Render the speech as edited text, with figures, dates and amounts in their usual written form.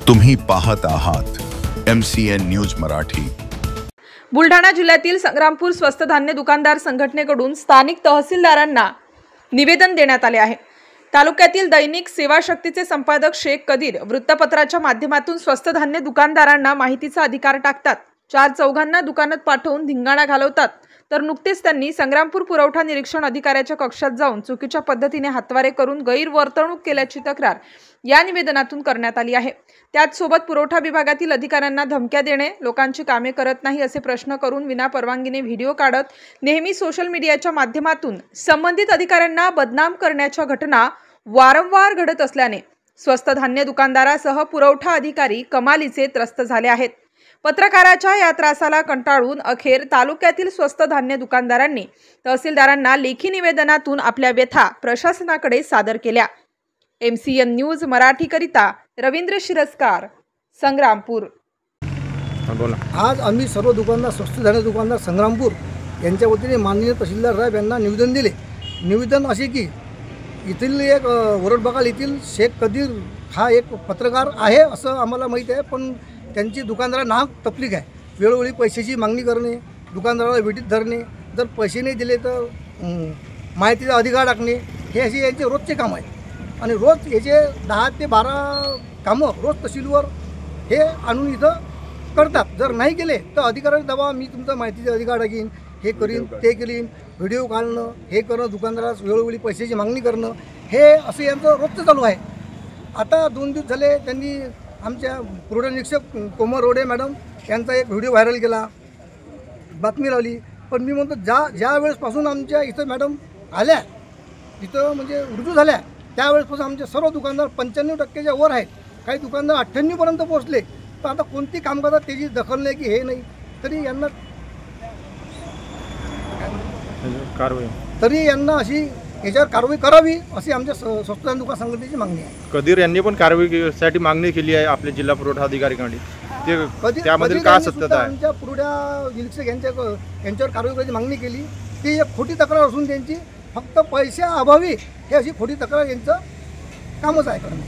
तुम्ही पाहत आहात MCN न्यूज मराठी। बुलढाणा जिल्ह्यातील संग्रामपूर स्वस्त धान्य दुकानदार संघटनेकडून स्थानिक तहसीलदारांना निवेदन देण्यात आले आहे। तालुक्यातील दैनिक सेवा शक्तीचे संपादक शेख कदीर वृत्तपत्राच्या माध्यमातून स्वस्त धान्य दुकानदारांना माहितीचा अधिकार टाकतात, 4-4 दुकानात पाठवून धिंगाणा घालवतात। तर नुकतेच त्यांनी संग्रामपूर पुरवठा निरीक्षण अधिकाऱ्याच्या कक्षात जाऊन चुकीच्या पद्धतीने हातवारे करून गैरवर्तणूक केल्याची तक्रार या निवेदनातून करण्यात आली आहे। त्याचसोबत पुरवठा विभागातील अधिकाऱ्यांना धमक्या देणे, लोकांची कामे करत नाही असे प्रश्न करून विना परवानगीने व्हिडिओ काढत नेहमी सोशल मीडियाच्या माध्यमातून संबंधित अधिकाऱ्यांना बदनाम करण्याच्या घटना वारंवार घडत असल्याने स्वस्त धान्य दुकानदारासह पुरवठा अधिकारी कमालीचे त्रस्त झाले आहेत। पत्रकाराच्या या त्रासाला कंटाळून अखेर तालुक्यातील स्वस्त धान्य दुकानदारांनी तहसीलदारांना लेखी निवेदनातून आपल्या व्यथा प्रशासनाकडे सादर केल्या। MCN न्यूज मराठी करिता रवींद्र शिरस्कार, संग्रामपूर। आज आम्ही सर्व दुकानदार स्वस्त धान्य दुकानदार संग्रामपूर यांच्या वतीने माननीय तहसीलदार साहेब यांना निवेदन दिले। निवेदन असे की इथील एक वरडबगाल येथील शेख कदीर हा एक पत्रकार आहे असं आम्हाला माहीत आहे, पण त्यांची दुकानदारांना नाहक तकलीफ आहे। वेळोवेळी पैशाची मागणी करणे, दुकानदाराला वेटीत धरणे, जर पैसे नाही दिले तर माहितीचा अधिकार टाकणे, हे असे यांचे रोजचे काम आहे। आणि रोज याचे 10 ते 12 कामं रोज तहसीलवर हे आणून इथं करतात। जर नाही केले तर अधिकाऱ्याने दबा, मी तुमचा माहितीचा अधिकार टाकीन, हे करीन ते करीन, व्हिडिओ काढणं, हे करणं, दुकानदारास वेळोवेळी पैशाची मागणी करणं, हे असं यांचं रोजचं चालू आहे। आता 2 दिवस झाले त्यांनी आमच्या पुरवठा निरीक्षक कोमर रोडे मॅडम यांचा एक व्हिडिओ व्हायरल केला, बातमी लावली। पण मी म्हणतो ज्या वेळेसपासून आमच्या इथं मॅडम आल्या, इथं म्हणजे रुजू झाल्या, त्यावेळेसपासून आमचे सर्व दुकानदार 95% वर आहेत। काही दुकानदार 98% पोहोचले। तर आता कोणती काम करतात त्याची दखल नाही की हे नाही, तरी यांना अशी याच्यावर कारवाई करावी अशी आमच्या स्वस्त धान्य दुकान संघटनेची मागणी आहे। कदीर यांनी पण कारवाईसाठी मागणी केली आहे आपल्या जिल्हा पुरवठा अधिकाऱ्यांकडे, ते त्यामध्ये काय सत्यता आहे? आमच्या पुरवठा निरीक्षक यांच्यावर कारवाई करायची मागणी केली। ती एक खोटी तक्रार असून त्यांची फक्त पैशाअभावी हे अशी खोटी तक्रार यांचं कामच आहे करणं।